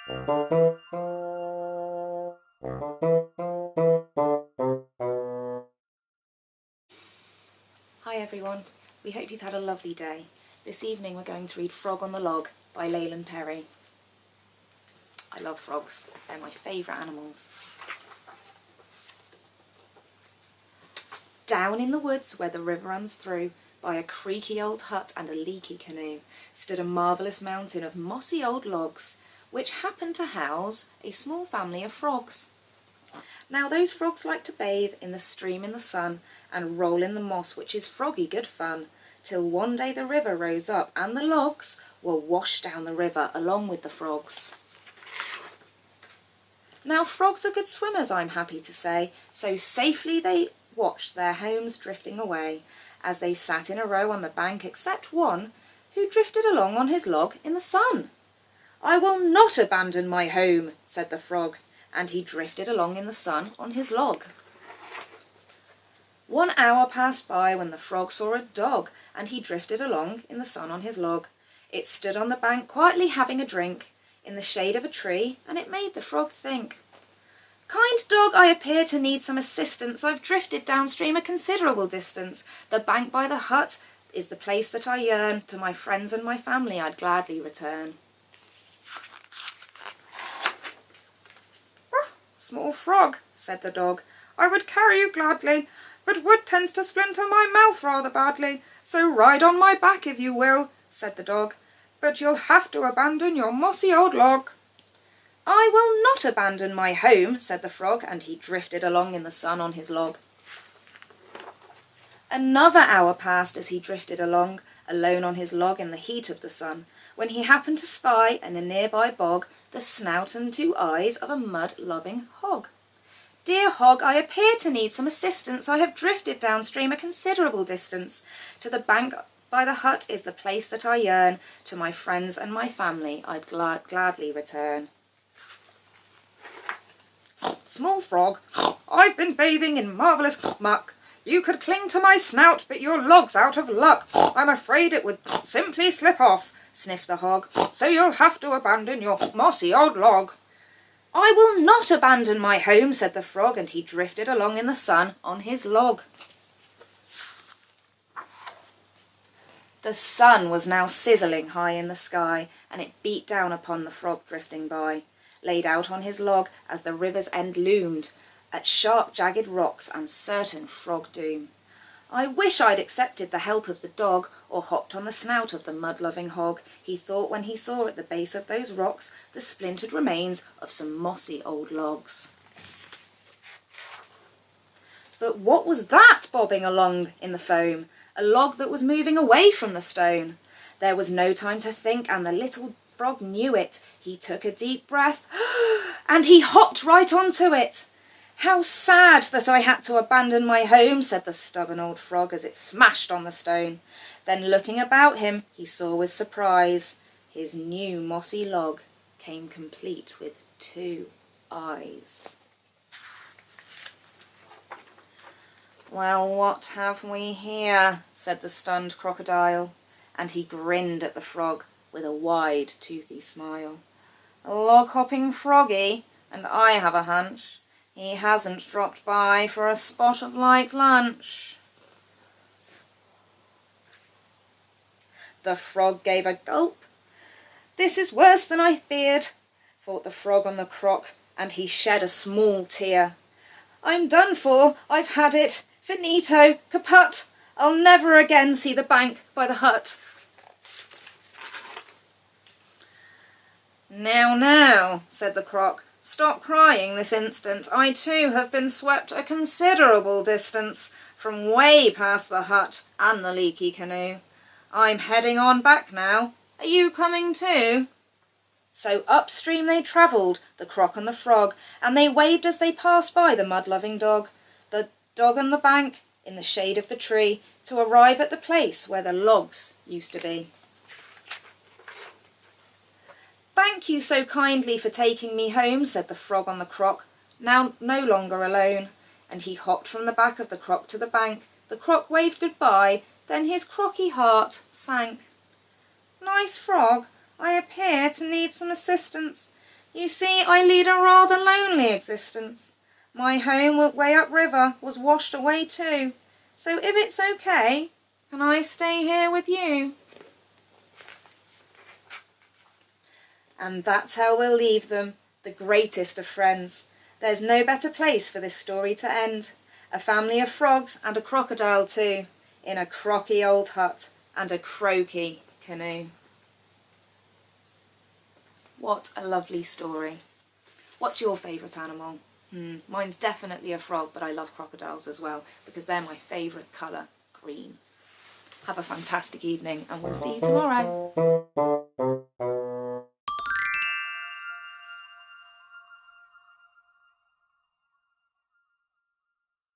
Hi everyone, we hope you've had a lovely day. This evening we're going to read Frog on the Log by Leyland Perry. I love frogs, they're my favourite animals. Down in the woods where the river runs through, by a creaky old hut and a leaky canoe, stood a marvellous mountain of mossy old logs, which happened to house a small family of frogs. Now those frogs like to bathe in the stream in the sun, and roll in the moss, which is froggy good fun, till one day the river rose up, and the logs were washed down the river along with the frogs. Now frogs are good swimmers, I'm happy to say, so safely they watched their homes drifting away, as they sat in a row on the bank, except one, who drifted along on his log in the sun. "I will not abandon my home," said the frog, and he drifted along in the sun on his log. 1 hour passed by when the frog saw a dog, and he drifted along in the sun on his log. It stood on the bank quietly having a drink in the shade of a tree, and it made the frog think. "Kind dog, I appear to need some assistance. I've drifted downstream a considerable distance. The bank by the hut is the place that I yearn. To my friends and my family I'd gladly return." "Small frog," said the dog, "I would carry you gladly, but wood tends to splinter my mouth rather badly, so ride on my back if you will," said the dog, "but you'll have to abandon your mossy old log." "I will not abandon my home," said the frog, and he drifted along in the sun on his log. Another hour passed as he drifted along, alone on his log in the heat of the sun, when he happened to spy in a nearby bog the snout and 2 eyes of a mud-loving hog. "Dear hog, I appear to need some assistance. I have drifted downstream a considerable distance. To the bank by the hut is the place that I yearn. To my friends and my family I'd gladly return." "Small frog, I've been bathing in marvellous muck. You could cling to my snout, but your log's out of luck. I'm afraid it would simply slip off," sniffed the hog, "so you'll have to abandon your mossy old log." "I will not abandon my home," said the frog, and he drifted along in the sun on his log. The sun was now sizzling high in the sky, and it beat down upon the frog drifting by, laid out on his log as the river's end loomed, at sharp jagged rocks and certain frog doom. "I wish I'd accepted the help of the dog, or hopped on the snout of the mud-loving hog," he thought when he saw at the base of those rocks the splintered remains of some mossy old logs. But what was that bobbing along in the foam? A log that was moving away from the stone. There was no time to think, and the little frog knew it. He took a deep breath, and he hopped right onto it. "How sad that I had to abandon my home," said the stubborn old frog as it smashed on the stone. Then looking about him, he saw with surprise his new mossy log came complete with 2 eyes. "Well, what have we here?" said the stunned crocodile, and he grinned at the frog with a wide, toothy smile. "A log-hopping froggy, and I have a hunch he hasn't dropped by for a spot of light lunch." The frog gave a gulp. "This is worse than I feared," thought the frog on the crock, and he shed a small tear. "I'm done for, I've had it, finito, kaput, I'll never again see the bank by the hut." Now, said the croc, "stop crying this instant. I too have been swept a considerable distance from way past the hut and the leaky canoe. I'm heading on back now. Are you coming too?" So upstream they travelled, the croc and the frog, and they waved as they passed by the mud-loving dog, the dog on the bank, in the shade of the tree, to arrive at the place where the logs used to be. "Thank you so kindly for taking me home," said the frog on the croc, now no longer alone, and he hopped from the back of the croc to the bank. The croc waved goodbye, then his crocky heart sank. "Nice frog, I appear to need some assistance. You see, I lead a rather lonely existence. My home way upriver was washed away too. So if it's okay, can I stay here with you? And that's how we'll leave them, the greatest of friends. There's no better place for this story to end. A family of frogs and a crocodile too, in a crocky old hut and a croaky canoe. What a lovely story. What's your favourite animal? Mine's definitely a frog, but I love crocodiles as well because they're my favourite colour, green. Have a fantastic evening and we'll see you tomorrow.